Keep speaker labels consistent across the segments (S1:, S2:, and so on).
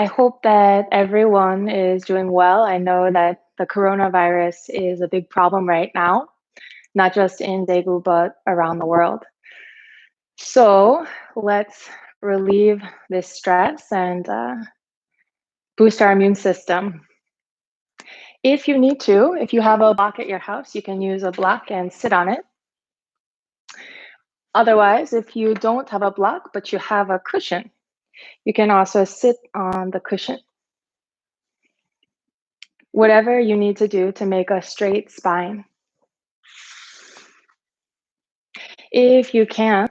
S1: I hope that everyone is doing well. I know that the coronavirus is a big problem right now, not just in Daegu, but around the world. So let's relieve this stress and boost our immune system. If you need to, if you have a block at your house, you can use a block and sit on it. Otherwise, if you don't have a block, but you have a cushion, you can also sit on the cushion. Whatever you need to do to make a straight spine. If you can,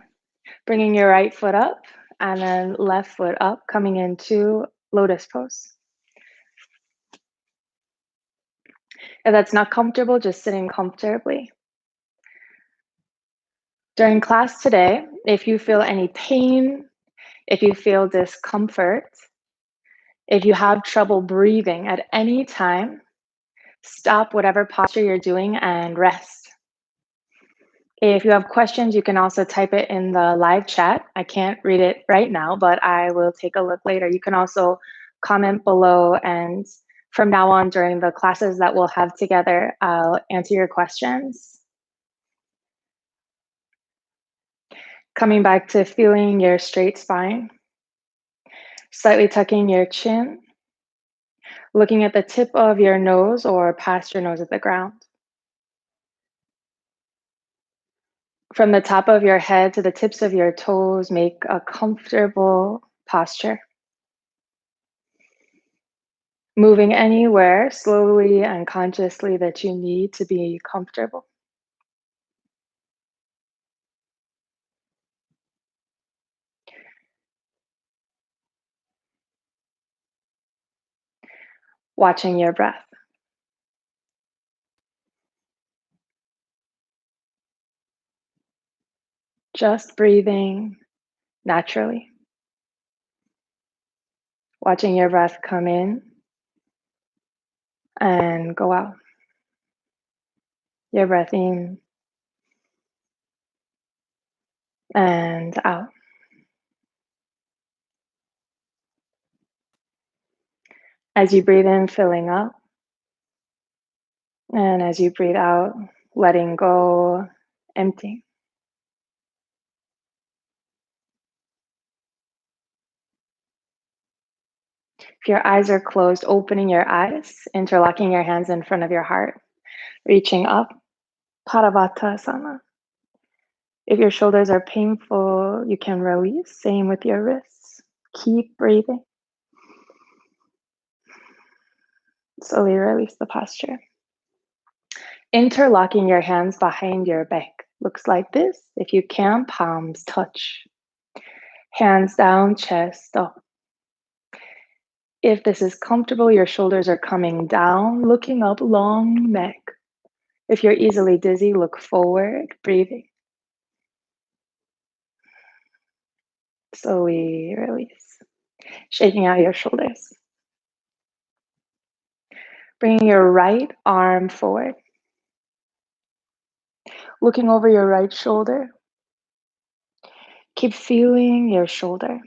S1: bringing your right foot up and then left foot up, coming into lotus pose. If that's not comfortable, just sitting comfortably. During class today, if you feel any pain, if you feel discomfort, if you have trouble breathing at any time, stop whatever posture you're doing and rest. If you have questions, you can also type it in the live chat. I can't read it right now, but I will take a look later. You can also comment below, and from now on during the classes that we'll have together, I'll answer your questions. Coming back to feeling your straight spine, slightly tucking your chin, looking at the tip of your nose or past your nose at the ground. From the top of your head to the tips of your toes, make a comfortable posture. Moving anywhere slowly and consciously that you need to be comfortable. Watching your breath. Just breathing naturally. Watching your breath come in and go out. Your breath in and out. As you breathe in, filling up. And as you breathe out, letting go, emptying. If your eyes are closed, opening your eyes, interlocking your hands in front of your heart, reaching up, Paravatasana. If your shoulders are painful, you can release. Same with your wrists. Keep breathing. Slowly release the posture. Interlocking your hands behind your back. Looks like this. If you can, palms touch. Hands down, chest up. If this is comfortable, your shoulders are coming down, looking up, long neck. If you're easily dizzy, look forward, breathing. Slowly release. Shaking out your shoulders. Bringing your right arm forward. Looking over your right shoulder. Keep feeling your shoulder.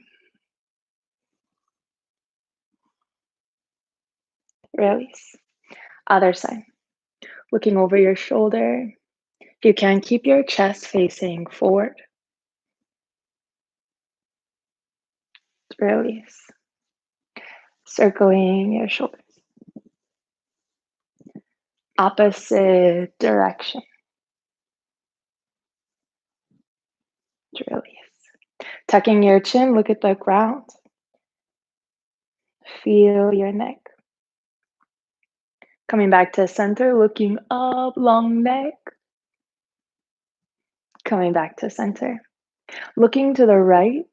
S1: Release. Other side. Looking over your shoulder. If you can, keep your chest facing forward. Release. Circling your shoulders. Opposite direction. Release. Tucking your chin, look at the ground. Feel your neck. Coming back to center, looking up, long neck. Coming back to center. Looking to the right.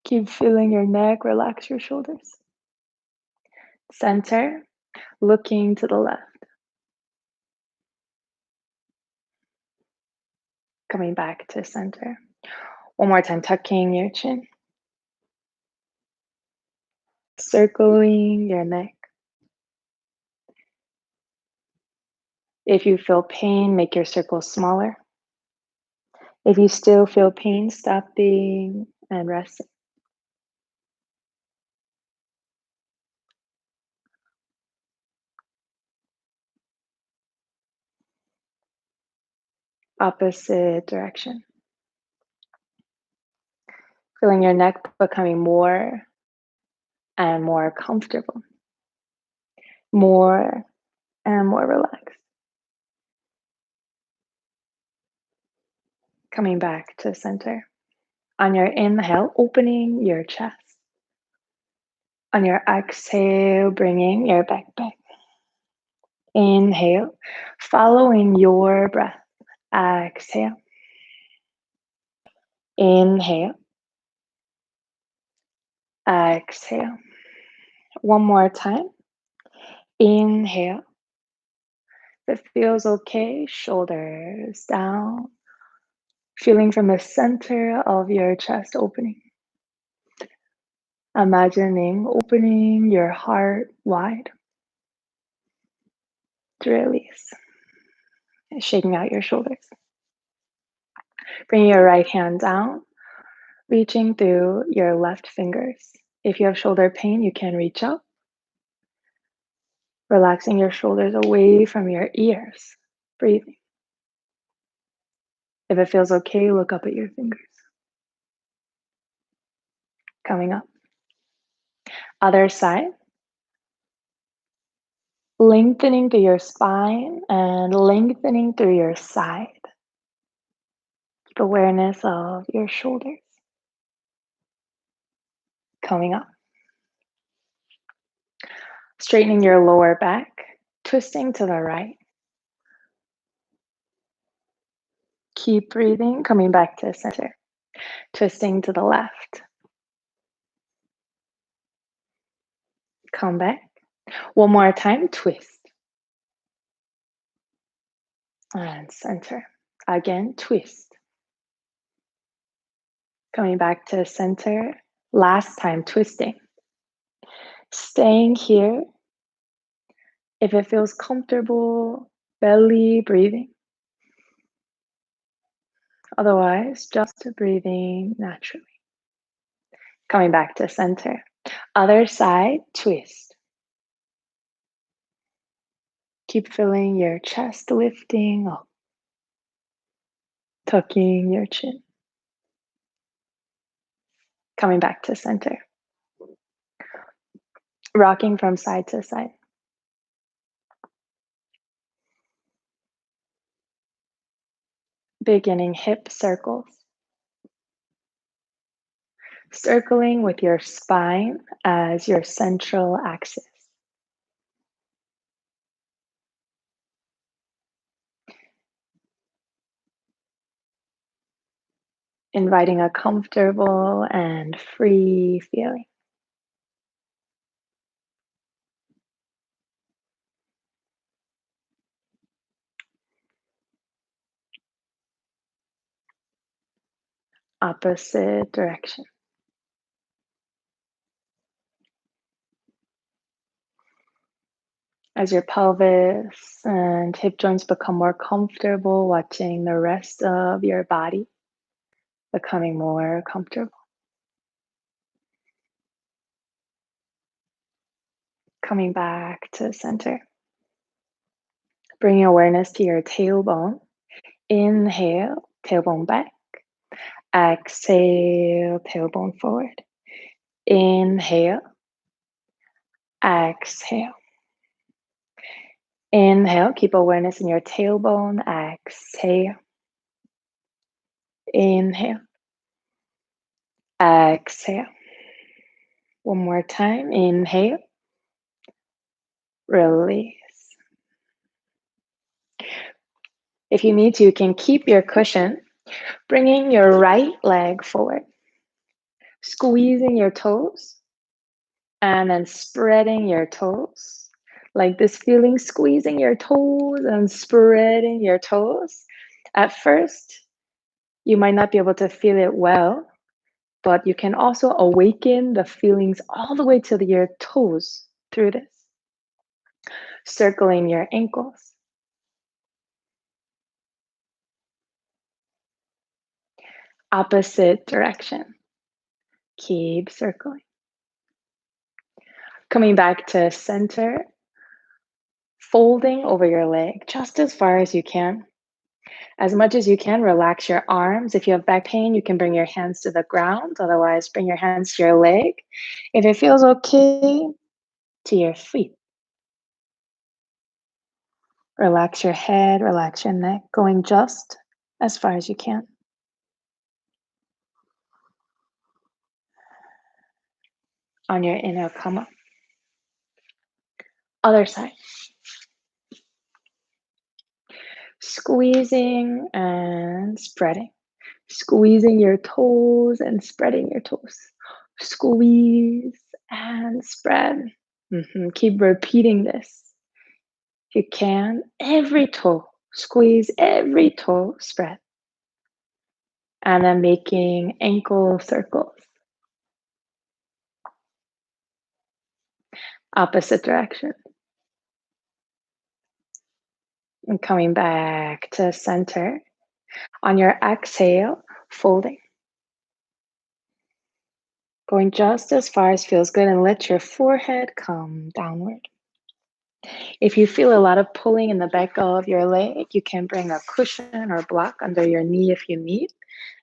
S1: Keep feeling your neck, relax your shoulders. Center, looking to the left. Coming back to center. One more time, tucking your chin. Circling your neck. If you feel pain, make your circle smaller. If you still feel pain, stopping and resting. Opposite direction. Feeling your neck becoming more and more comfortable, more and more relaxed. Coming back to center. On your inhale, opening your chest. On your exhale, bringing your back back. Inhale, following your breath. Exhale. Inhale. Exhale. One more time. Inhale. If it feels okay, shoulders down. Feeling from the center of your chest opening. Imagining opening your heart wide to release. Shaking out your shoulders. Bring your right hand down, reaching through your left fingers. If you have shoulder pain, you can reach up. Relaxing your shoulders away from your ears. Breathing. If it feels okay, look up at your fingers. Coming up. Other side. Lengthening through your spine and lengthening through your side. Keep awareness of your shoulders. Coming up. Straightening your lower back, twisting to the right. Keep breathing, coming back to center. Twisting to the left. Come back. One more time, twist. And center. Again, twist. Coming back to center. Last time, twisting. Staying here. If it feels comfortable, belly breathing. Otherwise, just breathing naturally. Coming back to center. Other side, twist. Keep feeling your chest lifting up. Tucking your chin. Coming back to center. Rocking from side to side. Beginning hip circles. Circling with your spine as your central axis. Inviting a comfortable and free feeling. Opposite direction. As your pelvis and hip joints become more comfortable, watching the rest of your body becoming more comfortable. Coming back to center. Bringing awareness to your tailbone. Inhale, tailbone back. Exhale, tailbone forward. Inhale. Exhale. Inhale, keep awareness in your tailbone. Exhale. Inhale. Exhale. One more time. Inhale. Release. If you need to, you can keep your cushion, bringing your right leg forward, squeezing your toes, and then spreading your toes. Like this feeling, squeezing your toes and spreading your toes. At first, you might not be able to feel it well, but you can also awaken the feelings all the way to your toes through this. Circling your ankles. Opposite direction. Keep circling. Coming back to center. Folding over your leg just as far as you can. As much as you can, relax your arms. If you have back pain, you can bring your hands to the ground. Otherwise, bring your hands to your leg. If it feels okay, to your feet. Relax your head, relax your neck, going just as far as you can. On your inhale, come up. Other side. Squeezing and spreading. Squeezing your toes and spreading your toes. Squeeze and spread. Keep repeating this. If you can, every toe. Squeeze every toe, spread. And then making ankle circles. Opposite direction. And coming back to center. On your exhale, folding. Going just as far as feels good and let your forehead come downward. If you feel a lot of pulling in the back of your leg, you can bring a cushion or block under your knee if you need,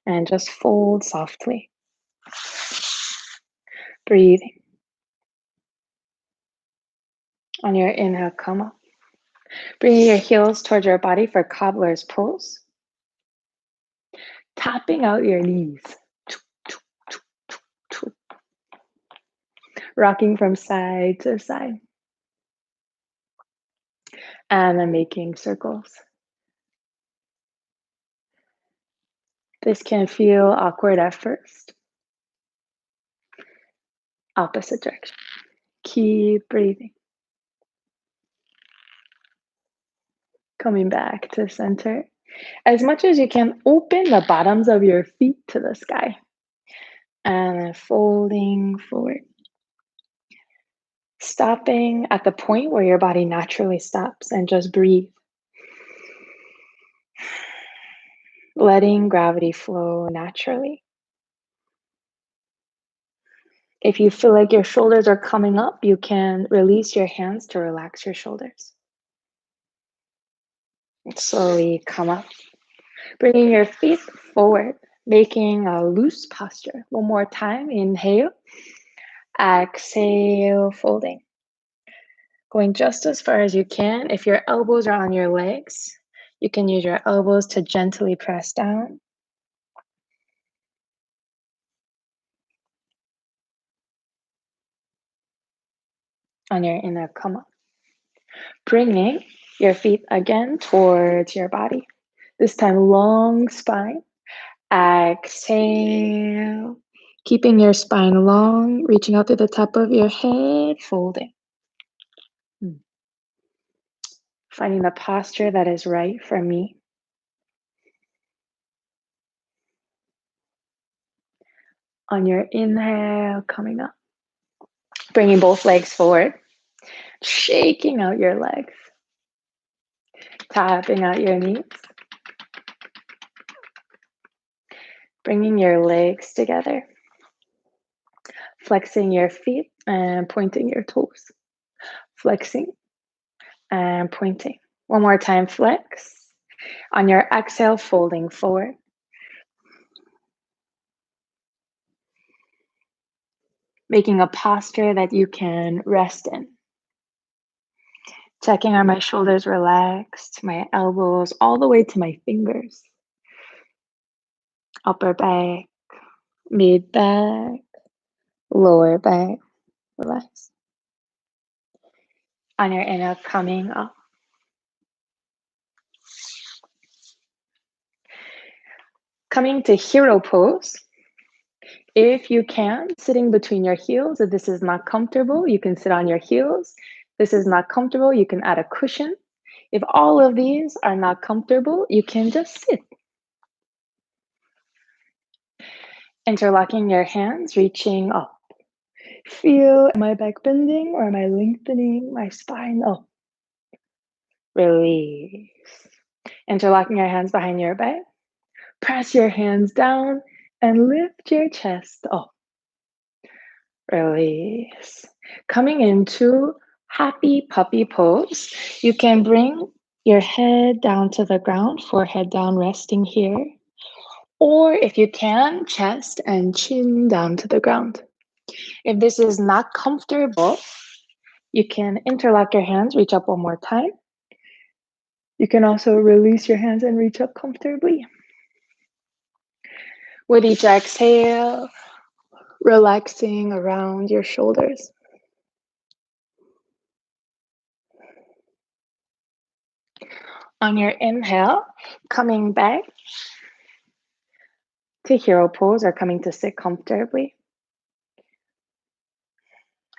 S1: and just fold softly. Breathing. On your inhale, come up. Bringing your heels towards your body for cobbler's pose. Tapping out your knees. Rocking from side to side. And then making circles. This can feel awkward at first. Opposite direction. Keep breathing. Coming back to center. As much as you can, open the bottoms of your feet to the sky. And then folding forward. Stopping at the point where your body naturally stops and just breathe. Letting gravity flow naturally. If you feel like your shoulders are coming up, you can release your hands to relax your shoulders. Slowly come up. Bringing your feet forward, making a loose posture. One more time. Inhale. Exhale, folding. Going just as far as you can. If your elbows are on your legs, you can use your elbows to gently press down. On your inhale, come up. Bringing your feet again towards your body. This time, long spine. Exhale. Keeping your spine long, reaching out to the top of your head, folding. Finding the posture that is right for me. On your inhale, coming up. Bringing both legs forward. Shaking out your legs. Tapping out your knees. Bringing your legs together. Flexing your feet and pointing your toes. Flexing and pointing. One more time, flex. On your exhale, folding forward. Making a posture that you can rest in. Checking are my shoulders relaxed, my elbows all the way to my fingers. Upper back, mid back, lower back, relax. On your inhale, coming up. Coming to hero pose. If you can, sitting between your heels. If this is not comfortable, you can sit on your heels. If this is not comfortable, you can add a cushion. If all of these are not comfortable, you can just sit. Interlocking your hands, reaching up. Feel, am I back bending or am I lengthening my spine up? Release. Interlocking your hands behind your back. Press your hands down and lift your chest up. Release. Coming into happy puppy pose. You can bring Your head down to the ground, forehead down, resting here. Or if you can, chest and chin down to the ground. If this is not comfortable, you can interlock your hands, reach up one more time. You can also release your hands and reach up comfortably. With each exhale, relaxing around your shoulders. On your inhale, coming back to hero pose or coming to sit comfortably.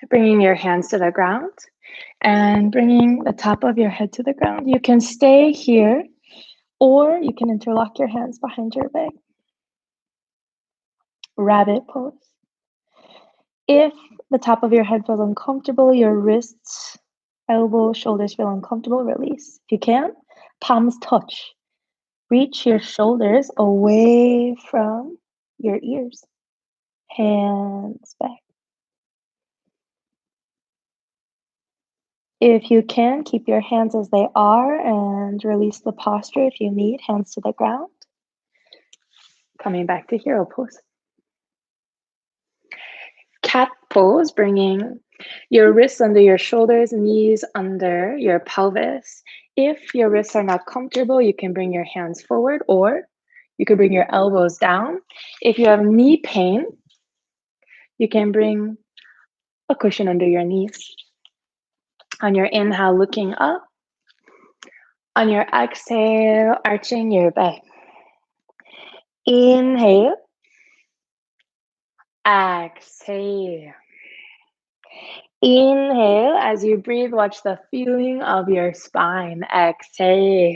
S1: Bringing your hands to the ground and bringing the top of your head to the ground. You can stay here or you can interlock your hands behind your back. Rabbit pose. If the top of your head feels uncomfortable, your wrists, elbows, shoulders feel uncomfortable, release. If you can, palms touch. Reach your shoulders away from your ears. Hands back. If you can, keep your hands as they are and release the posture if you need. Hands to the ground. Coming back to hero pose. Cat pose, bringing your wrists under your shoulders, knees under your pelvis. If your wrists are not comfortable, you can bring your hands forward or you can bring your elbows down. If you have knee pain, you can bring a cushion under your knees. On your inhale, looking up. On your exhale, arching your back. Inhale. Exhale. Inhale. As you breathe, watch the feeling of your spine. Exhale.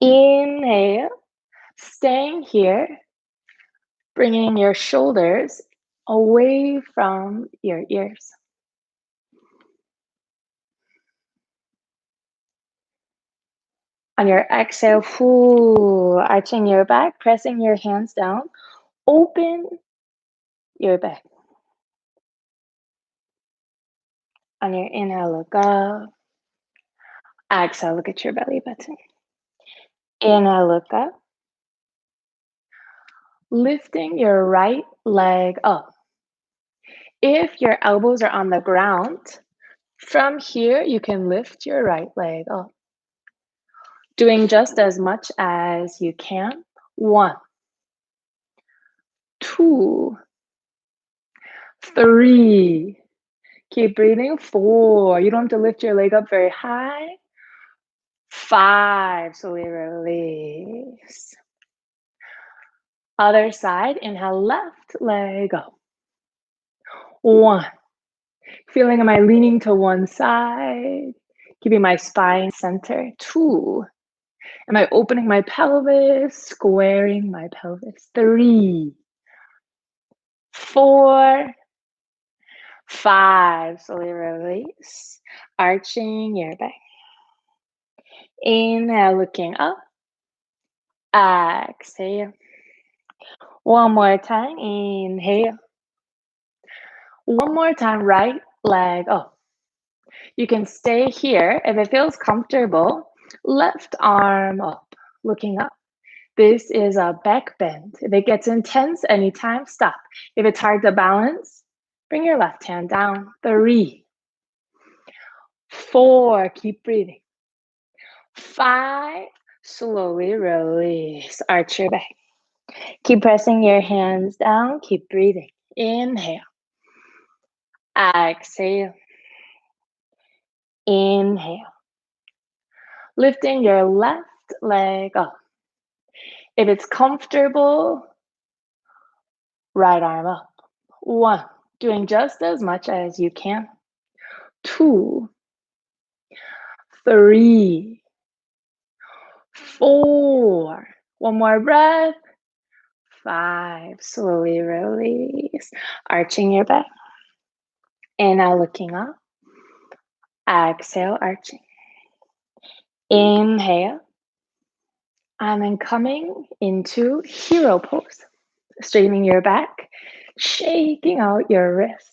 S1: Inhale. Staying here, bringing your shoulders away from your ears. On your exhale, arching your back, pressing your hands down, open your back. On your inhale, look up. Exhale, look at your belly button. Inhale, look up. Lifting your right leg up. If your elbows are on the ground, from here, you can lift your right leg up. Doing just as much as you can. 1, 2, 3. Keep breathing. 4. You don't have to lift your leg up very high. 5. Slowly release. Other side. Inhale, left leg up. 1. Feeling, am I leaning to one side? Keeping my spine center. 2. Am I opening my pelvis? Squaring my pelvis. 3. 4. 5. Slowly release. Arching your back. Inhale, looking up. Exhale. One more time. Inhale. One more time. Right leg up. You can stay here. If it feels comfortable, left arm up, looking up. This is a back bend. If it gets intense anytime, stop. If it's hard to balance, bring your left hand down. 3. 4. Keep breathing. 5. Slowly release. Arch your back. Keep pressing your hands down. Keep breathing. Inhale. Exhale. Inhale. Lifting your left leg up. If it's comfortable, right arm up. 1. Doing just as much as you can. 2. 3. 4. One more breath. 5. Slowly release. Arching your back. Inhale, looking up. Exhale, arching. Inhale. And then coming into hero pose. Straightening your back. Shaking out your wrist.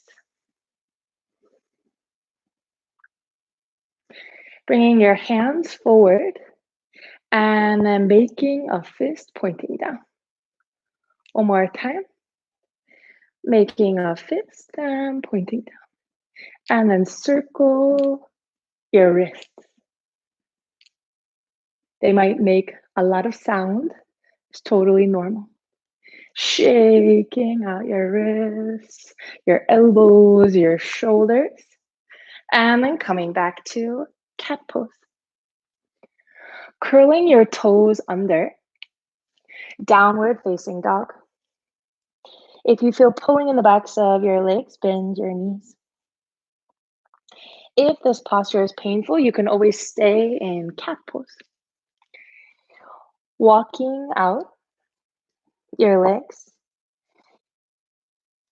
S1: Bringing your hands forward and then making a fist pointing down. One more time, making a fist and pointing down. And then circle your wrists. They might make a lot of sound. It's totally normal. Shaking out your wrists, your elbows, your shoulders, and then coming back to cat pose. Curling your toes under, downward facing dog. If you feel pulling in the backs of your legs, bend your knees. If this posture is painful, you can always stay in cat pose. Walking out your legs,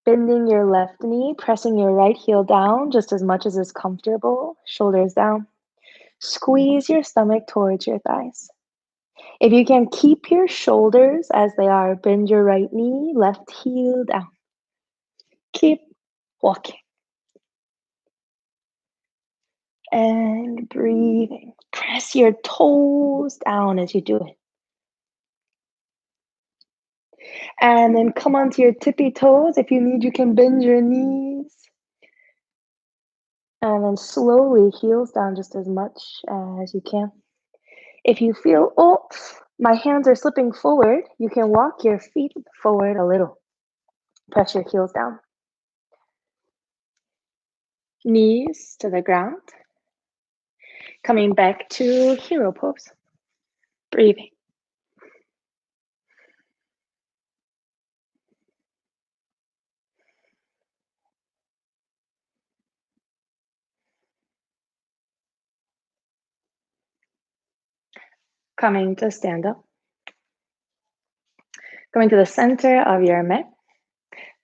S1: bending your left knee, pressing your right heel down just as much as is comfortable, shoulders down. Squeeze your stomach towards your thighs. If you can keep your shoulders as they are, bend your right knee, left heel down. Keep walking. And breathing. Press your toes down as you do it. And then come onto your tippy toes. If you need, you can bend your knees. And then slowly heels down just as much as you can. If you feel, oh, my hands are slipping forward, you can walk your feet forward a little. Press your heels down. Knees to the ground. Coming back to hero pose. Breathing. Coming to stand up. Going to the center of your mat.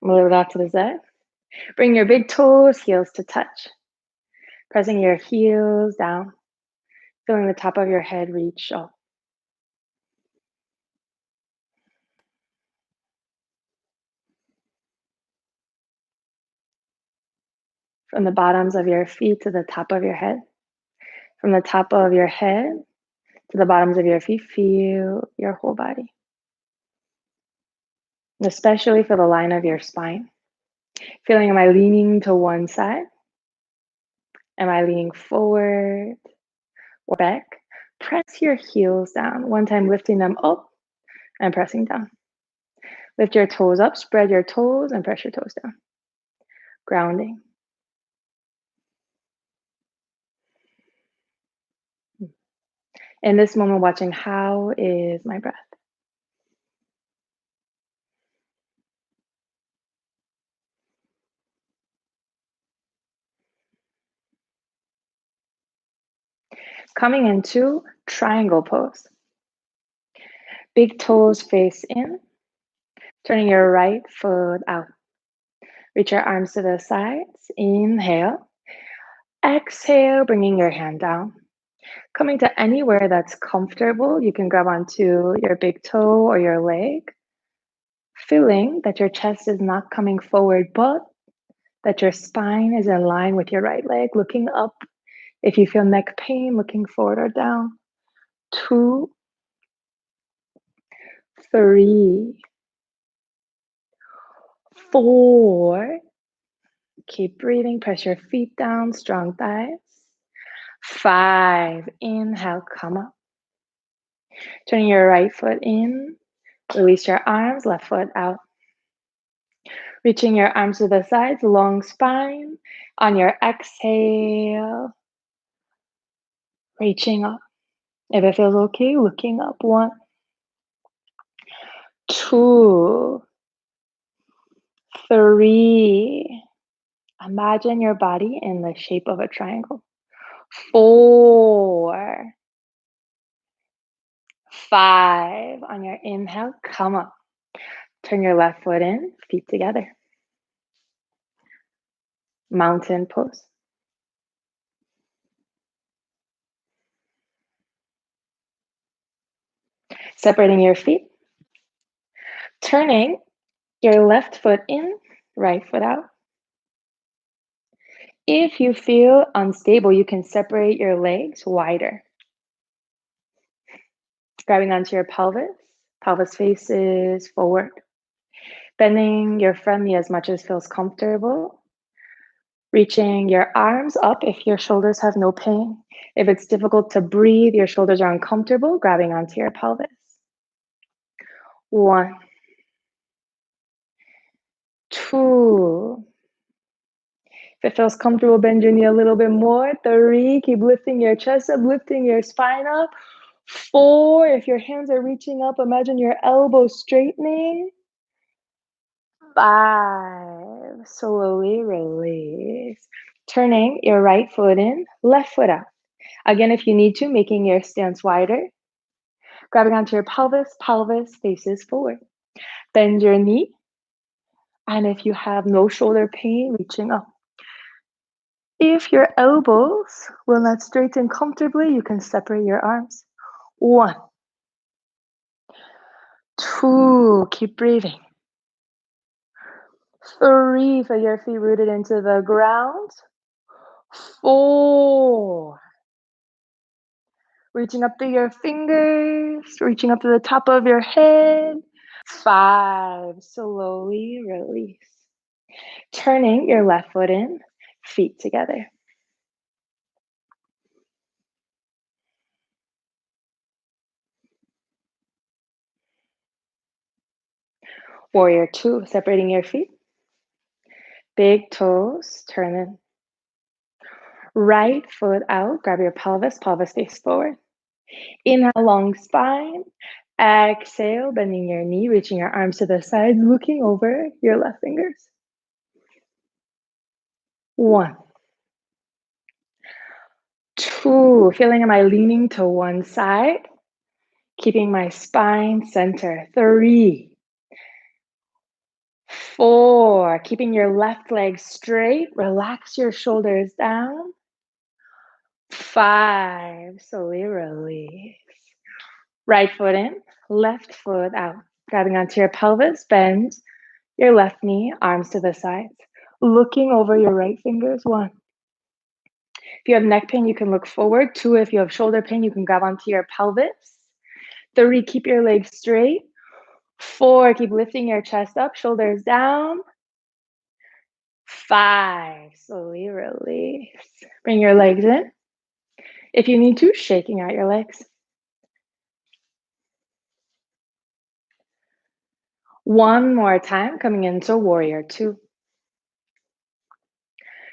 S1: Move it off to the side. Bring your big toes, heels to touch. Pressing your heels down. Feeling the top of your head reach up. From the bottoms of your feet to the top of your head. From the top of your head to the bottoms of your feet, feel your whole body. Especially for the line of your spine. Feeling, am I leaning to one side? Am I leaning forward or back? Press your heels down. One time lifting them up and pressing down. Lift your toes up, spread your toes, and press your toes down. Grounding. In this moment, watching, how is my breath? Coming into triangle pose. Big toes face in, turning your right foot out. Reach your arms to the sides. Inhale. Exhale, bringing your hand down. Coming to anywhere that's comfortable. You can grab onto your big toe or your leg. Feeling that your chest is not coming forward, but that your spine is in line with your right leg. Looking up. If you feel neck pain, looking forward or down. 2, 3, 4. Keep breathing. Press your feet down. Strong thighs. 5. Inhale, come up. Turning your right foot in. Release your arms. Left foot out. Reaching your arms to the sides. Long spine. On your exhale, reaching up. If it feels okay, looking up. 1, 2, 3. Imagine your body in the shape of a triangle. 4, 5. On your inhale, come up. Turn your left foot in, feet together. Mountain pose. Separating your feet. Turning your left foot in, right foot out. If you feel unstable, you can separate your legs wider, grabbing onto your pelvis. Pelvis faces forward, bending your front knee as much as feels comfortable. Reaching your arms up if your shoulders have no pain. If it's difficult to breathe, your shoulders are uncomfortable, grabbing onto your pelvis. 1, 2. If it feels comfortable, bend your knee a little bit more. 3, keep lifting your chest up, lifting your spine up. 4, if your hands are reaching up, imagine your elbows straightening. 5, slowly release. Turning your right foot in, left foot out. Again, if you need to, making your stance wider. Grabbing onto your pelvis, pelvis faces forward. Bend your knee. And if you have no shoulder pain, reaching up. If your elbows will not straighten comfortably, you can separate your arms. 1, 2, keep breathing. 3, feel your feet rooted into the ground. 4, reaching up through your fingers, reaching up to the top of your head. 5, slowly release. Turning your left foot in, feet together. Warrior 2, separating your feet. Big toes, turn in. Right foot out, grab your pelvis, pelvis face forward. Inhale, long spine. Exhale, bending your knee, reaching your arms to the side, looking over your left fingers. 1, 2, feeling am I leaning to one side? Keeping my spine center. 3, 4, keeping your left leg straight. Relax your shoulders down. 5, slowly release. Right foot in, left foot out. Grabbing onto your pelvis, bend your left knee, arms to the sides. Looking over your right fingers. 1. If you have neck pain, you can look forward. 2, if you have shoulder pain, you can grab onto your pelvis. 3, keep your legs straight. 4, keep lifting your chest up, shoulders down. 5, slowly release. Bring your legs in. If you need to, shaking out your legs. 1 more time, coming into warrior 2.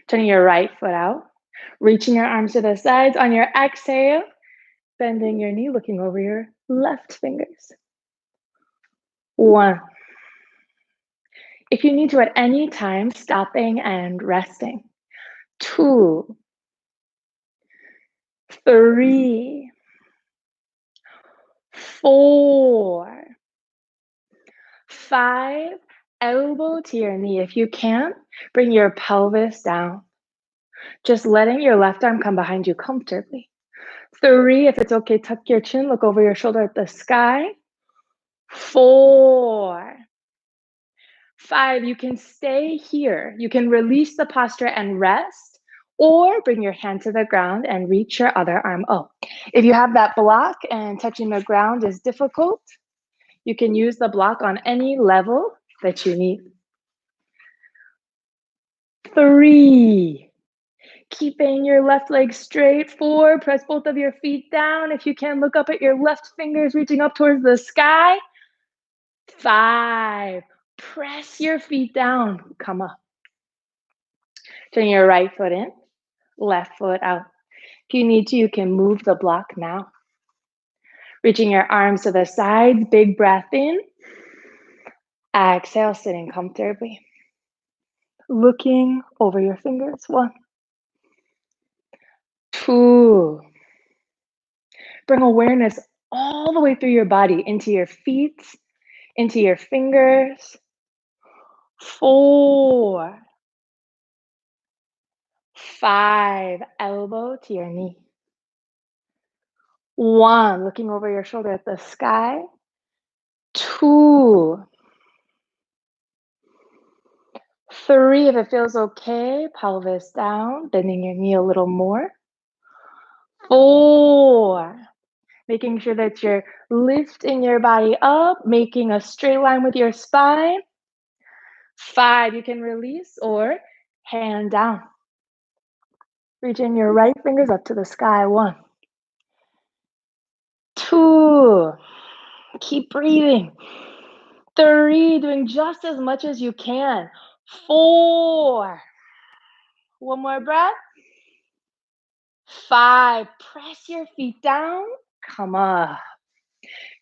S1: Turning your right foot out, reaching your arms to the sides. On your exhale, bending your knee, looking over your left fingers. 1. If you need to at any time, stopping and resting. 2, 3, 4, 5, elbow to your knee. If you can, bring your pelvis down. Just letting your left arm come behind you comfortably. 3, if it's okay, tuck your chin, look over your shoulder at the sky. 4, 5, you can stay here. You can release the posture and rest, or bring your hand to the ground and reach your other arm up. If you have that block and touching the ground is difficult, you can use the block on any level that you need. 3, keeping your left leg straight. 4, press both of your feet down. If you can, look up at your left fingers, reaching up towards the sky. 5, press your feet down. Come up. Turn your right foot in, left foot out. If you need to, you can move the block now. Reaching your arms to the sides, big breath in. Exhale, sitting comfortably. Looking over your fingers. 1, 2. Bring awareness all the way through your body, into your feet, into your fingers. 4, 5, elbow to your knee. 1, looking over your shoulder at the sky. 2, 3, if it feels okay, pelvis down, bending your knee a little more. 4, making sure that you're lifting your body up, making a straight line with your spine. 5, you can release or hand down. Reaching your right fingers up to the sky. 1, 2, keep breathing. 3, doing just as much as you can. 4, one more breath. 5, press your feet down. Come up.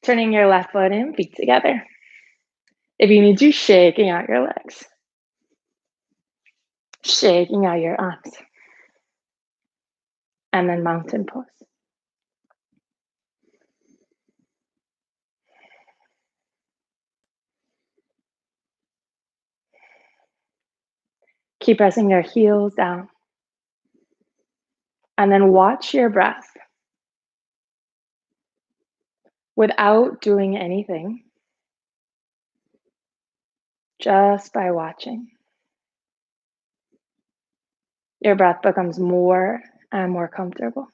S1: Turning your left foot in, feet together. If you need to, shaking out your legs. Shaking out your arms. And then mountain pose. Keep pressing your heels down. And then watch your breath. Without doing anything, just by watching, your breath becomes more and more comfortable.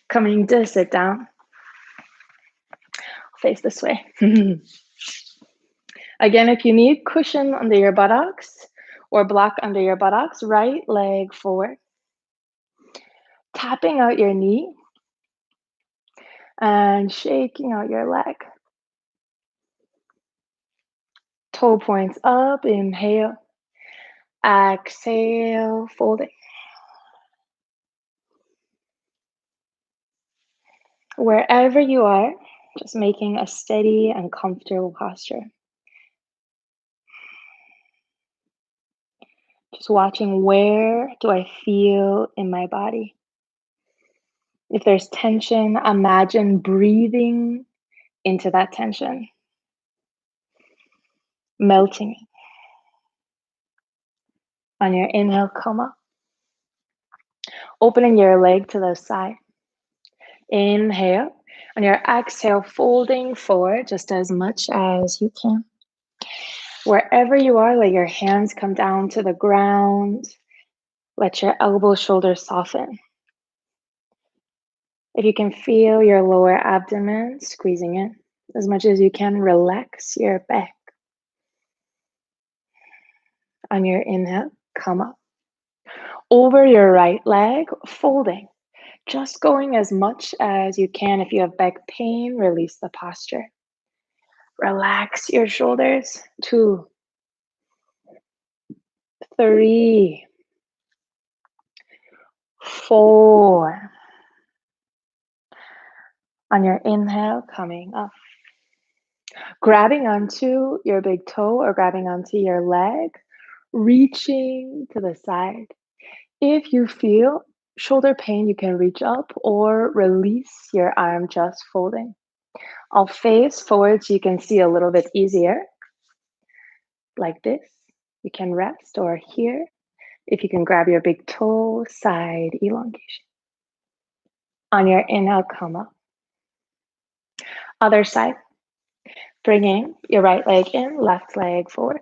S1: Coming to sit down, face this way. Again, if you need cushion under your buttocks or block under your buttocks, right leg forward. Tapping out your knee and shaking out your leg. Toe points up, inhale. Exhale, folding. Wherever you are, just making a steady and comfortable posture. Just watching, where do I feel in my body? If there's tension, imagine breathing into that tension, melting it. On your inhale, come up. Opening your leg to the side. Inhale. On your exhale, folding forward just as much as you can. Wherever you are, let your hands come down to the ground. Let your elbows, shoulders soften. If you can feel your lower abdomen squeezing in as much as you can, relax your back. On your inhale, come up. Over your right leg, folding. Just going as much as you can. If you have back pain, release the posture. Relax your shoulders. 2, 3, 4. On your inhale, coming up. Grabbing onto your big toe or grabbing onto your leg, reaching to the side. If you feel shoulder pain, you can reach up or release your arm, just folding. I'll face forward so you can see a little bit easier. Like this. You can rest, or here. If you can grab your big toe, side elongation. On your inhale, come up. Other side. Bringing your right leg in, left leg forward.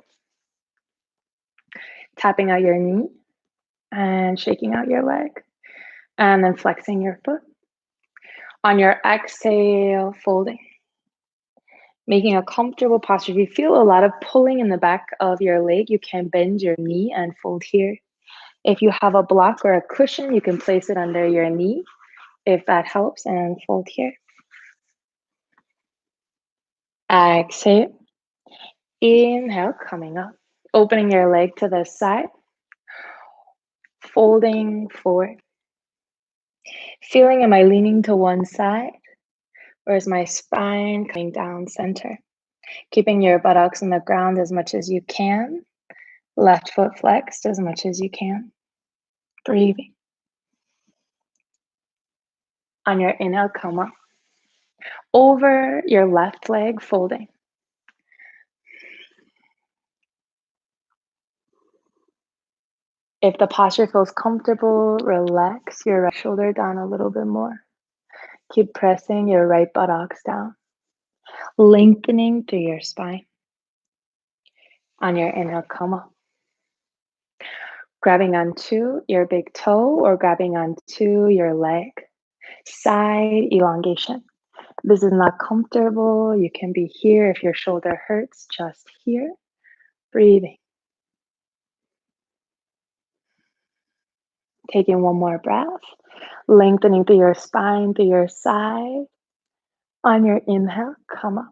S1: Tapping out your knee and shaking out your leg. And then flexing your foot. On your exhale, folding. Making a comfortable posture. If you feel a lot of pulling in the back of your leg, you can bend your knee and fold here. If you have a block or a cushion, you can place it under your knee, if that helps, and fold here. Exhale. Inhale, coming up. Opening your leg to the side. Folding forward. Feeling, am I leaning to one side? Or is my spine coming down center? Keeping your buttocks on the ground as much as you can. Left foot flexed as much as you can. Breathing. On your inhale, come up. Over your left leg, folding. If the posture feels comfortable, relax your right shoulder down a little bit more. Keep pressing your right buttocks down, lengthening through your spine. On your inhale, come up. Grabbing onto your big toe or grabbing onto your leg. Side elongation. This is not comfortable. You can be here if your shoulder hurts, just here. Breathing. Taking one more breath. Lengthening through your spine, through your side. On your inhale, come up.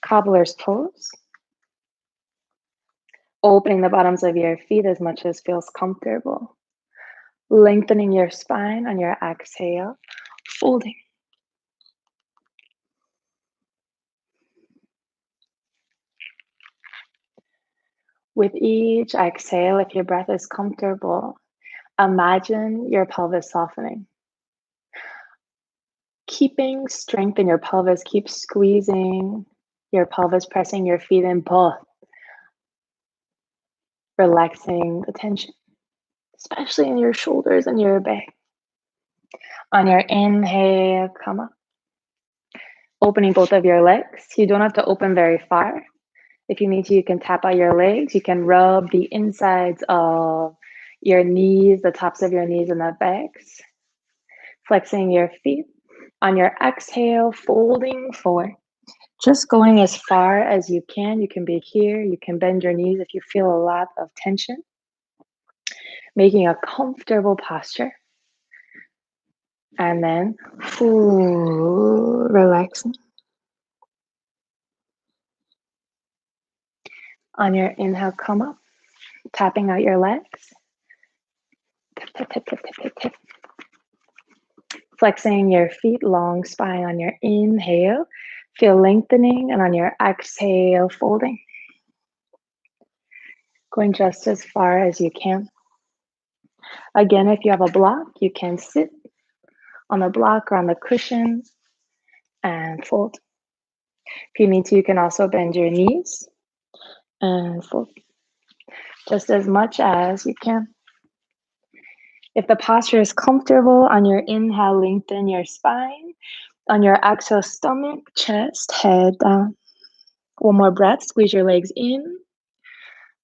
S1: Cobbler's pose. Opening the bottoms of your feet as much as feels comfortable. Lengthening your spine on your exhale. Folding. With each exhale, if your breath is comfortable, imagine your pelvis softening. Keeping strength in your pelvis, keep squeezing your pelvis, pressing your feet in both. Relaxing the tension, especially in your shoulders and your back. On your inhale, come up. Opening both of your legs. You don't have to open very far. If you need to, you can tap out your legs. You can rub the insides of your knees, the tops of your knees and the backs. Flexing your feet. On your exhale, folding forward. Just going as far as you can. You can be here. You can bend your knees if you feel a lot of tension. Making a comfortable posture. And then relaxing. On your inhale, come up. Tapping out your legs. Tap, tap, tap, tap, tap, tap, tap. Flexing your feet, long spine on your inhale. Feel lengthening, and on your exhale, folding. Going just as far as you can. Again, if you have a block, you can sit on the block or on the cushion and fold. If you need to, you can also bend your knees and fold just as much as you can. If the posture is comfortable, on your inhale, lengthen your spine. On your exhale, stomach, chest, head down. One more breath, squeeze your legs in.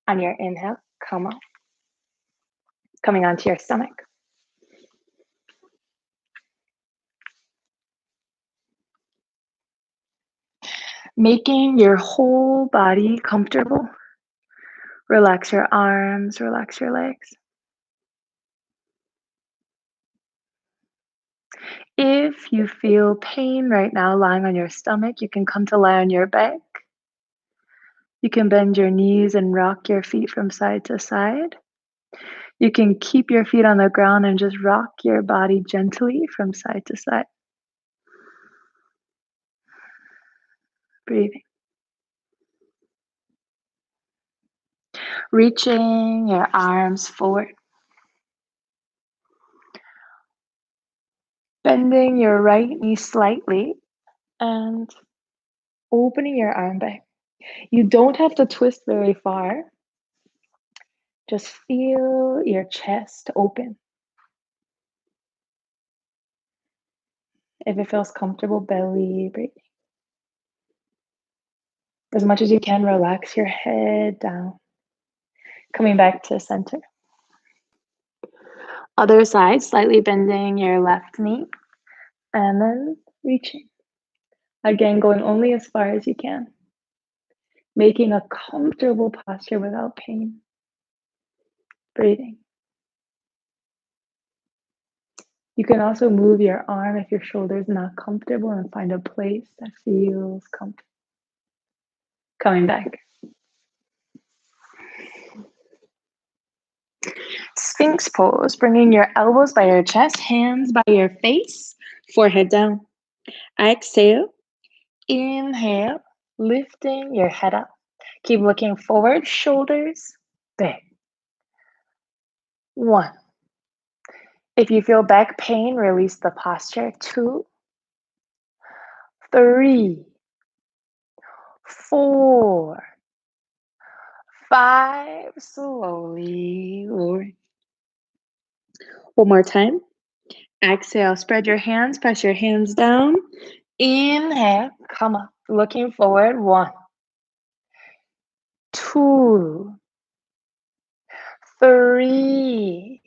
S1: On your inhale, come up. Coming onto your stomach. Making your whole body comfortable. Relax your arms, relax your legs. If you feel pain right now lying on your stomach, you can come to lie on your back. You can bend your knees and rock your feet from side to side. You can keep your feet on the ground and just rock your body gently from side to side. Breathing. Reaching your arms forward. Bending your right knee slightly and opening your arm back. You don't have to twist very far. Just feel your chest open. If it feels comfortable, belly breathing. As much as you can, relax your head down. Coming back to center. Other side, slightly bending your left knee. And then reaching. Again, going only as far as you can. Making a comfortable posture without pain. Breathing. You can also move your arm if your shoulder is not comfortable and find a place that feels comfortable. Coming back. Sphinx pose, bringing your elbows by your chest, hands by your face, forehead down. Exhale, inhale, lifting your head up. Keep looking forward, shoulders big. 1. If you feel back pain, release the posture. 2, 3, 4, 5, slowly lower. One more time. Exhale, spread your hands, press your hands down. Inhale, come up, looking forward. 1, 2, 3,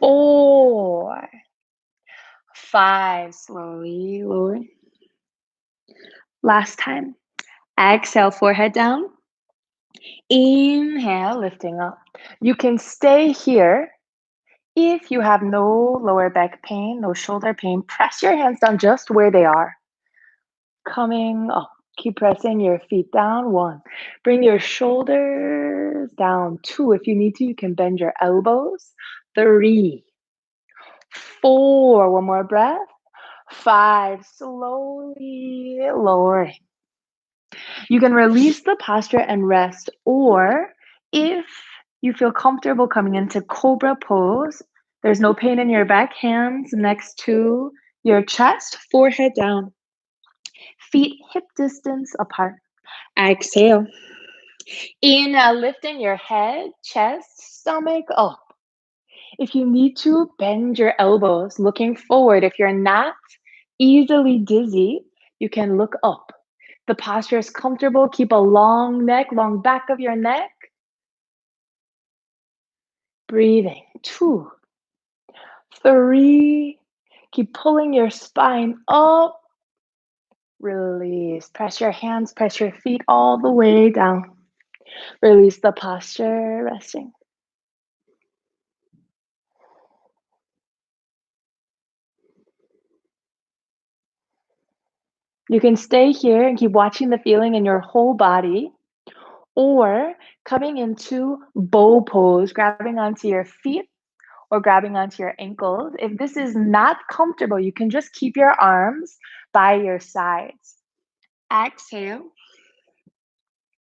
S1: 4, 5, slowly lower. Last time. Exhale, forehead down. Inhale, lifting up. You can stay here. If you have no lower back pain, no shoulder pain, press your hands down just where they are. Coming up. Keep pressing your feet down. 1. Bring your shoulders down. 2. If you need to, you can bend your elbows. 3, 4. One more breath. 5. Slowly lowering. You can release the posture and rest, or if you feel comfortable coming into cobra pose, there's no pain in your back, hands next to your chest, forehead down, feet hip distance apart. Exhale. Inhale, lifting your head, chest, stomach up. If you need to, bend your elbows, looking forward. If you're not easily dizzy, you can look up. The posture is comfortable. Keep a long neck, long back of your neck. Breathing. 2, 3. Keep pulling your spine up. Release. Press your hands, press your feet all the way down. Release the posture, resting. You can stay here and keep watching the feeling in your whole body, or coming into bow pose, grabbing onto your feet or grabbing onto your ankles. If this is not comfortable, you can just keep your arms by your sides. Exhale.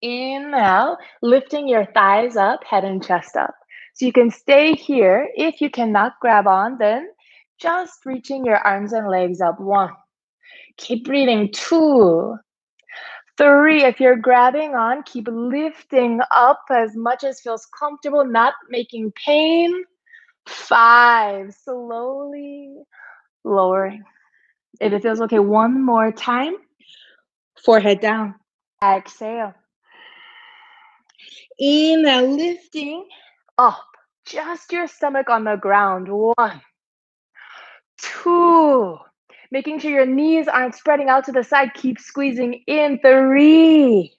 S1: Inhale, lifting your thighs up, head and chest up. So you can stay here. If you cannot grab on, then just reaching your arms and legs up. 1. Keep breathing. 2, 3. If you're grabbing on, keep lifting up as much as feels comfortable, not making pain. 5, slowly lowering. If it feels okay, one more time. Forehead down. Exhale. Inhale, lifting up. Just your stomach on the ground. 1, 2. Making sure your knees aren't spreading out to the side. Keep squeezing in. 3,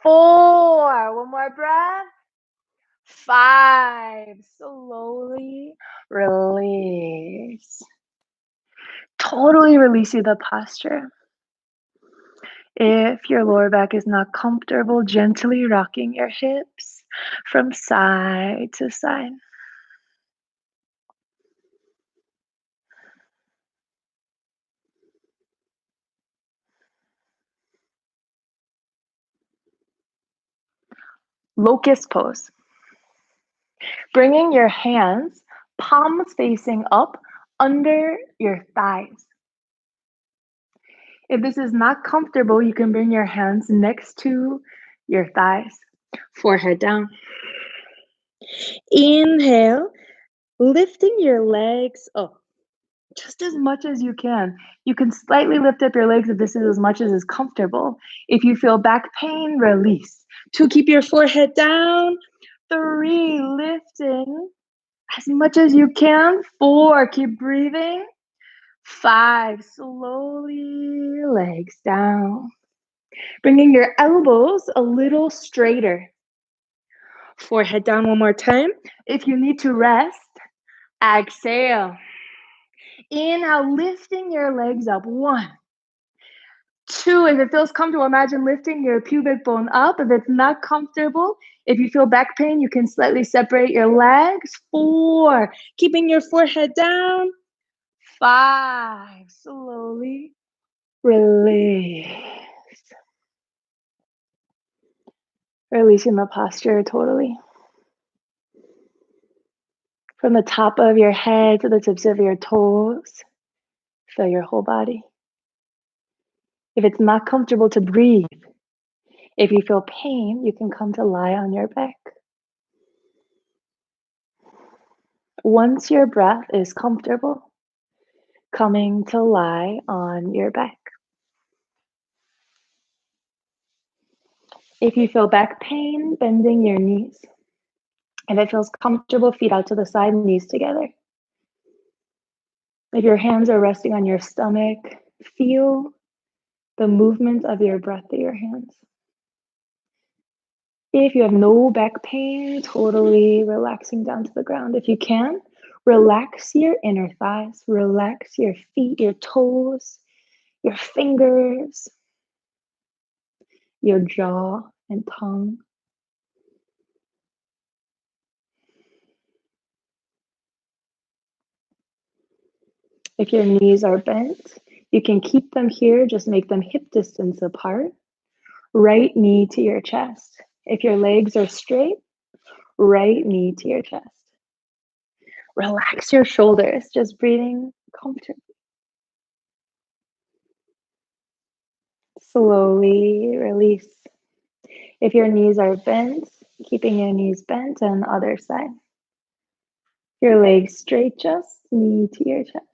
S1: 4. One more breath. 5. Slowly release. Totally releasing the posture. If your lower back is not comfortable, gently rocking your hips from side to side. Locust pose. Bringing your hands, palms facing up, under your thighs. If this is not comfortable, you can bring your hands next to your thighs. Forehead down. Inhale, lifting your legs up just as much as you can. You can slightly lift up your legs if this is as much as is comfortable. If you feel back pain, release. 2, keep your forehead down. 3, lifting as much as you can. 4, keep breathing. 5, slowly legs down. Bringing your elbows a little straighter. Forehead down one more time. If you need to rest, exhale. Inhale, lifting your legs up. 1, 2, if it feels comfortable, imagine lifting your pubic bone up. If it's not comfortable, if you feel back pain, you can slightly separate your legs. 4, keeping your forehead down. 5, slowly release. Releasing the posture totally. From the top of your head to the tips of your toes, feel your whole body. If it's not comfortable to breathe, If you feel pain, you can come to lie on your back. Once your breath is comfortable, coming to lie on your back. If you feel back pain, bending your knees. If it feels comfortable, feet out to the side, knees together. If your hands are resting on your stomach, feel the movement of your breath through your hands. If you have no back pain, totally relaxing down to the ground. If you can, relax your inner thighs, relax your feet, your toes, your fingers, your jaw and tongue. If your knees are bent, you can keep them here, just make them hip distance apart. Right knee to your chest. If your legs are straight, right knee to your chest. Relax your shoulders, just breathing comfortably. Slowly release. If your knees are bent, keeping your knees bent and other side. Your legs straight, just knee to your chest.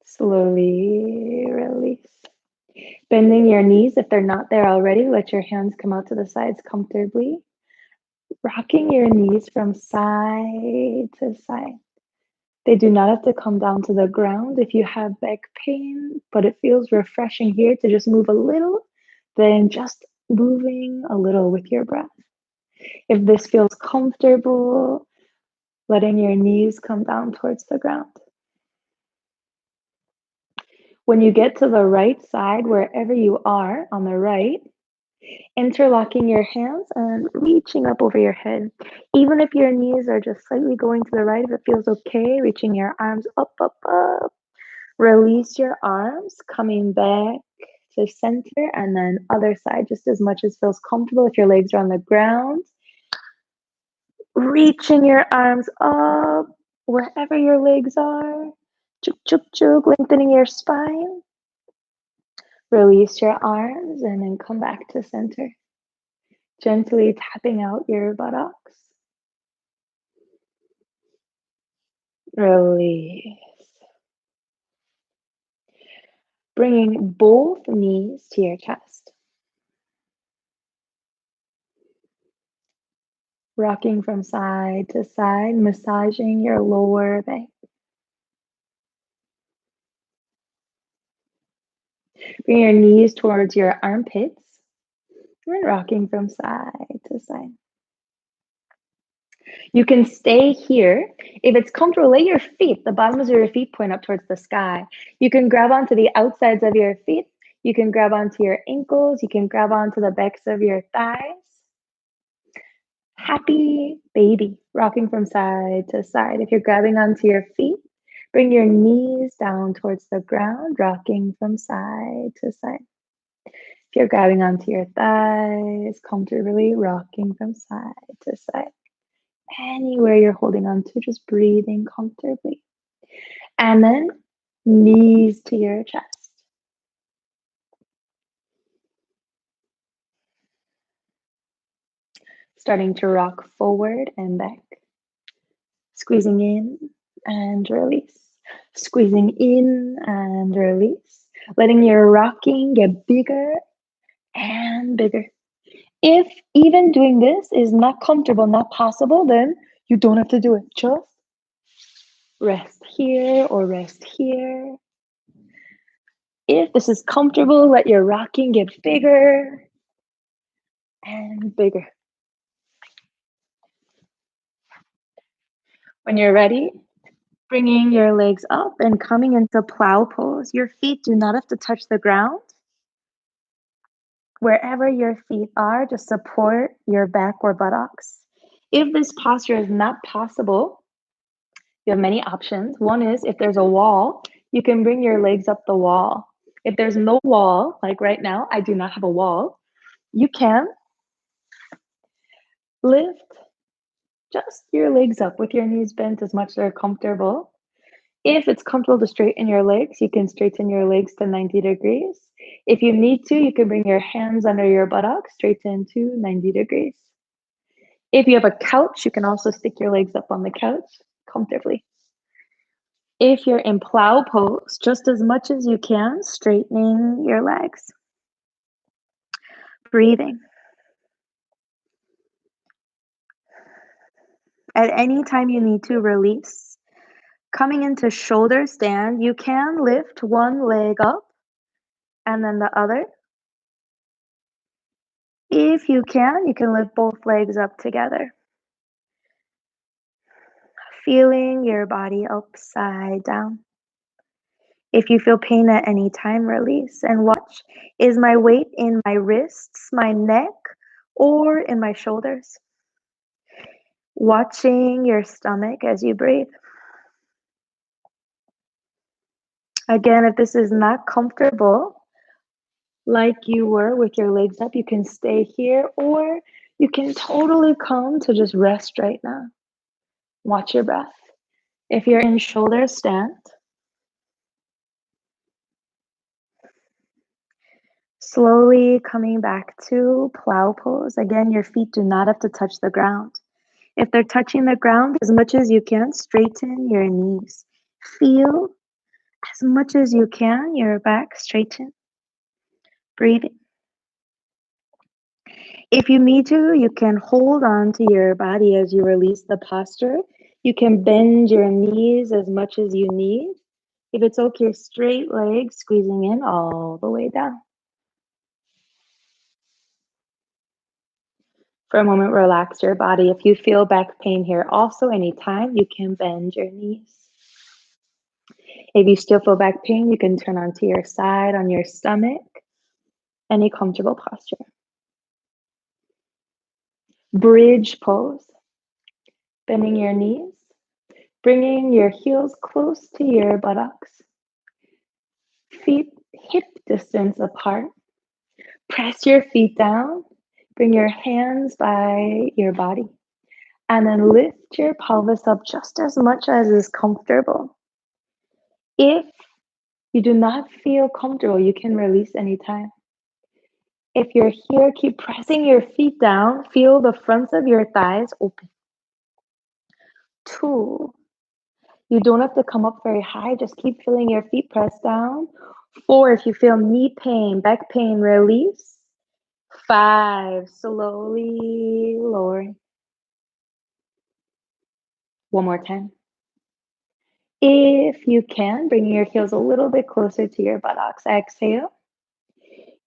S1: Slowly release. Bending your knees, if they're not there already, let your hands come out to the sides comfortably. Rocking your knees from side to side. They do not have to come down to the ground if you have back pain, but it feels refreshing here to just move a little, then just moving a little with your breath. If this feels comfortable, letting your knees come down towards the ground. When you get to the right side, wherever you are on the right, interlocking your hands and reaching up over your head. Even if your knees are just slightly going to the right, if it feels okay, reaching your arms up, up, up. Release your arms, coming back to center, and then other side, just as much as feels comfortable. If your legs are on the ground, reaching your arms up wherever your legs are. Chuk, chuk, chuk, lengthening your spine. Release your arms and then come back to center. Gently tapping out your buttocks. Release. Bringing both knees to your chest. Rocking from side to side, massaging your lower back. Bring your knees towards your armpits. And rocking from side to side. You can stay here. If it's comfortable, let your feet, the bottoms of your feet point up towards the sky. You can grab onto the outsides of your feet. You can grab onto your ankles. You can grab onto the backs of your thighs. Happy baby, rocking from side to side. If you're grabbing onto your feet, bring your knees down towards the ground, rocking from side to side. If you're grabbing onto your thighs, comfortably rocking from side to side. Anywhere you're holding on to, just breathing comfortably. And then knees to your chest. Starting to rock forward and back. Squeezing in and release. Squeezing in and release. Letting your rocking get bigger and bigger. If even doing this is not comfortable, not possible, then you don't have to do it. Just rest here or rest here. If this is comfortable, let your rocking get bigger and bigger. When you're ready, bringing your legs up and coming into plow pose. Your feet do not have to touch the ground. Wherever your feet are, just support your back or buttocks. If this posture is not possible, you have many options. One is if there's a wall, you can bring your legs up the wall. If there's no wall, like right now, I do not have a wall, you can lift just your legs up with your knees bent as much as they're comfortable. If it's comfortable to straighten your legs, you can straighten your legs to 90 degrees. If you need to, you can bring your hands under your buttocks, straighten to 90 degrees. If you have a couch, you can also stick your legs up on the couch comfortably. If you're in plow pose, just as much as you can, straightening your legs. Breathing. At any time you need to release. Coming into shoulder stand, you can lift one leg up and then the other. If you can lift both legs up together. Feeling your body upside down. If you feel pain at any time, release and watch. Is my weight in my wrists, my neck, or in my shoulders? Watching your stomach as you breathe. Again, if this is not comfortable, like you were with your legs up, you can stay here, or you can totally come to just rest right now. Watch your breath. If you're in shoulder stand, slowly coming back to plow pose. Again, your feet do not have to touch the ground. If they're touching the ground, as much as you can, straighten your knees. Feel as much as you can your back straighten. Breathing. If you need to, you can hold on to your body as you release the posture. You can bend your knees as much as you need. If it's okay, straight legs squeezing in all the way down. For a moment, relax your body. If you feel back pain here, also anytime, you can bend your knees. If you still feel back pain, you can turn onto your side on your stomach. Any comfortable posture. Bridge pose. Bending your knees. Bringing your heels close to your buttocks. Feet hip distance apart. Press your feet down. Bring your hands by your body. And then lift your pelvis up just as much as is comfortable. If you do not feel comfortable, you can release anytime. If you're here, keep pressing your feet down. Feel the fronts of your thighs open. 2. You don't have to come up very high. Just keep feeling your feet pressed down. 4. If you feel knee pain, back pain, release. 5. Slowly lowering. One more time. If you can, bring your heels a little bit closer to your buttocks. Exhale.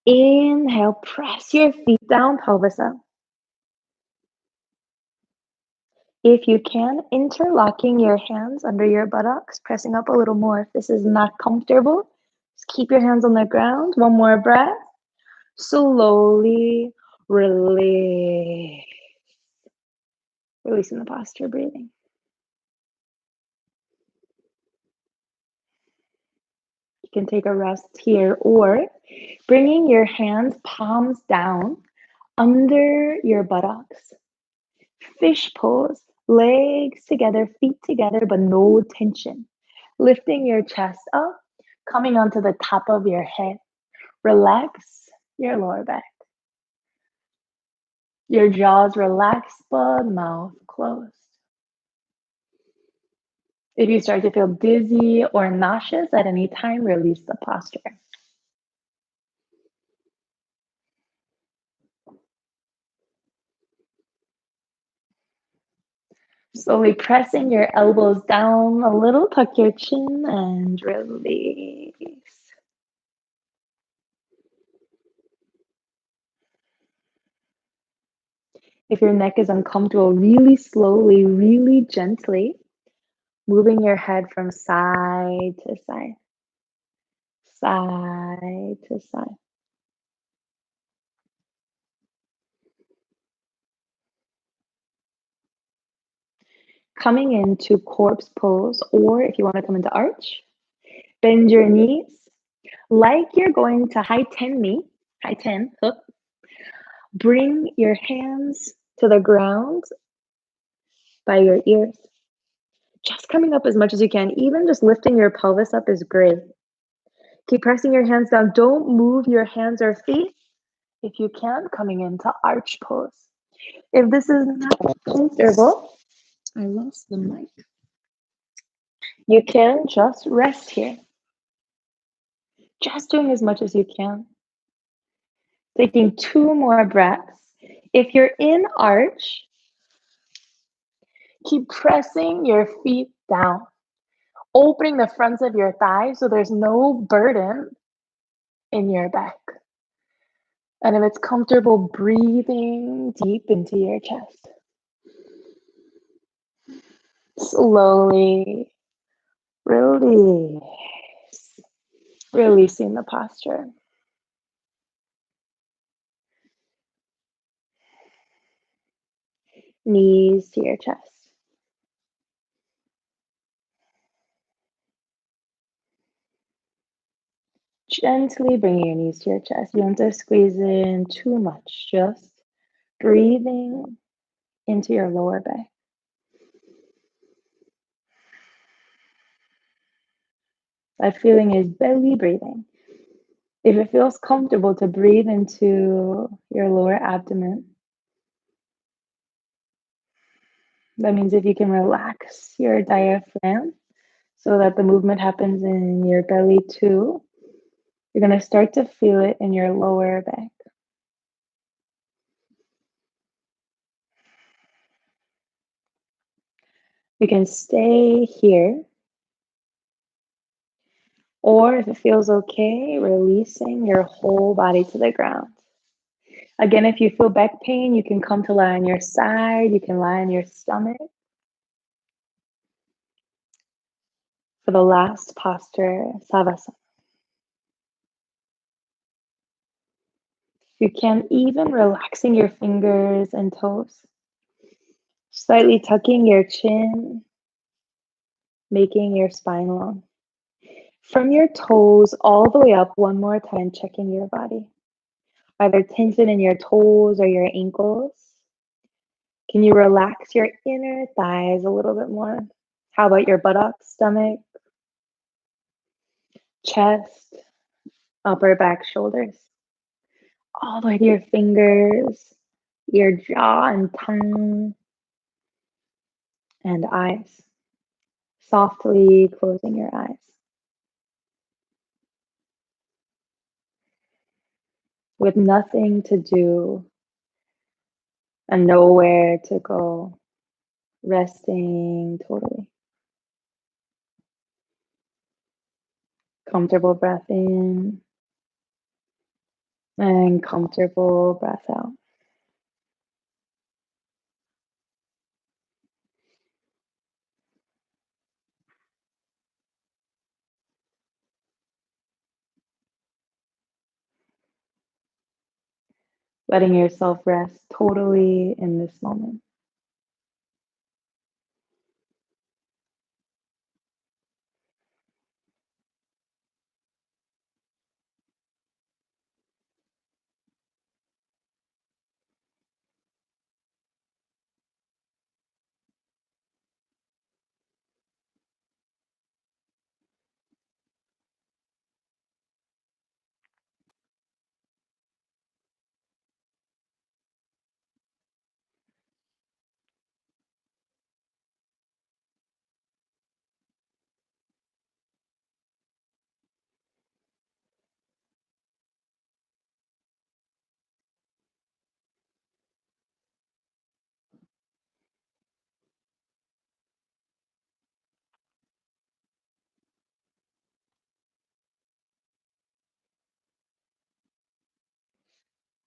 S1: Inhale, press your feet down, pelvis up. If you can, interlocking your hands under your buttocks, pressing up a little more. If this is not comfortable, just keep your hands on the ground. One more breath. Slowly release. Releasing the posture, breathing. You can take a rest here, or bringing your hands palms down under your buttocks. Fish pose, legs together, feet together, but no tension. Lifting your chest up, coming onto the top of your head. Relax your lower back. Your jaws relaxed, but mouth closed. If you start to feel dizzy or nauseous at any time, release the posture. Slowly pressing your elbows down a little, tuck your chin and release. If your neck is uncomfortable, really slowly, really gently, moving your head from side to side, side to side. Coming into corpse pose, or if you want to come into arch, bend your knees like you're going to high 10 knee, high 10, hook. Bring your hands to the ground by your ears. Just coming up as much as you can. Even just lifting your pelvis up is great. Keep pressing your hands down. Don't move your hands or feet. If you can, coming into arch pose. If this is not comfortable, I lost the mic. You can just rest here. Just doing as much as you can. Taking 2 more breaths. If you're in arch, keep pressing your feet down, opening the fronts of your thighs so there's no burden in your back. And if it's comfortable, breathing deep into your chest. Slowly release, releasing the posture. Knees to your chest. Gently bring your knees to your chest. You don't have to squeeze in too much, just breathing into your lower back. That feeling is belly breathing. If it feels comfortable to breathe into your lower abdomen, that means if you can relax your diaphragm so that the movement happens in your belly too, you're going to start to feel it in your lower back. You can stay here, or if it feels okay, releasing your whole body to the ground. Again, if you feel back pain, you can come to lie on your side, you can lie on your stomach. For the last posture, Savasana. You can even relaxing your fingers and toes, slightly tucking your chin, making your spine long. From your toes all the way up, one more time, checking your body. Are there tension in your toes or your ankles? Can you relax your inner thighs a little bit more? How about your buttocks, stomach, chest, upper back, shoulders? All the way to your fingers, your jaw and tongue, and eyes. Softly closing your eyes. With nothing to do and nowhere to go, resting totally. Comfortable breath in and comfortable breath out. Letting yourself rest totally in this moment.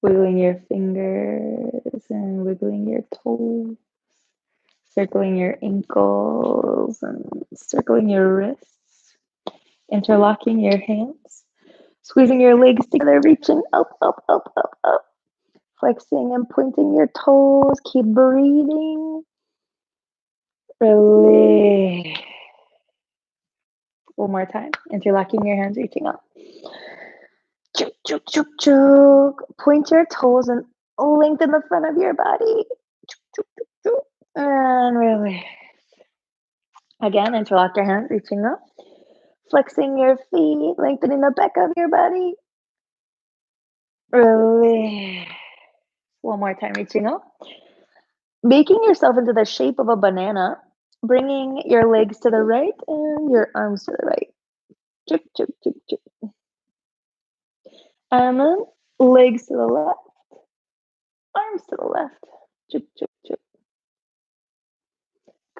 S1: Wiggling your fingers and wiggling your toes, circling your ankles and circling your wrists, interlocking your hands, squeezing your legs together, reaching up, up, up, up, up, flexing and pointing your toes. Keep breathing. Release. One more time. Interlocking your hands, reaching up. Chuk, chuk, chuk, chuk. Point your toes and lengthen the front of your body. Chuk, chuk, chuk, chuk. And release. Again, interlock your hands, reaching up, flexing your feet, lengthening the back of your body. Release. One more time, reaching up. Making yourself into the shape of a banana, bringing your legs to the right and your arms to the right. Chuk, chuk, chuk, chuk. And then legs to the left, arms to the left. Chuk, chuk, chuk.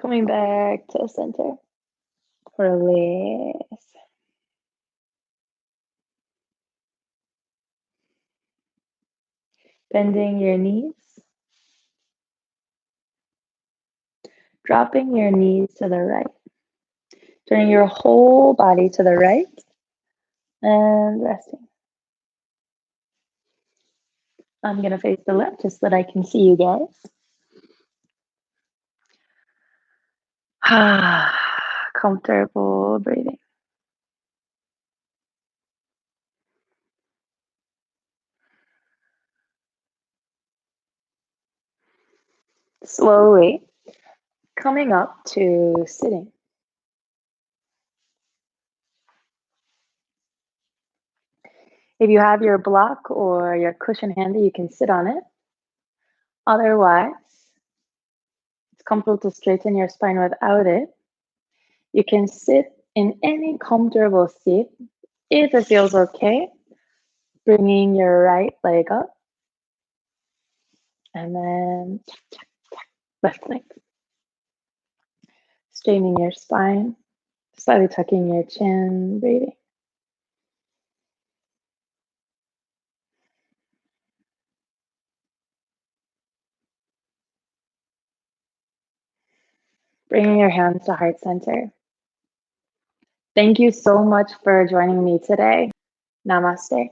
S1: Coming back to center. Release. Bending your knees. Dropping your knees to the right. Turning your whole body to the right and resting. I'm going to face the left just so that I can see you guys. Comfortable breathing. Slowly coming up to sitting. If you have your block or your cushion handy, you can sit on it. Otherwise, it's comfortable to straighten your spine without it. You can sit in any comfortable seat if it feels okay. Bringing your right leg up. And then left leg. Straightening your spine. Slightly tucking your chin, breathing. Bringing your hands to heart center. Thank you so much for joining me today. Namaste.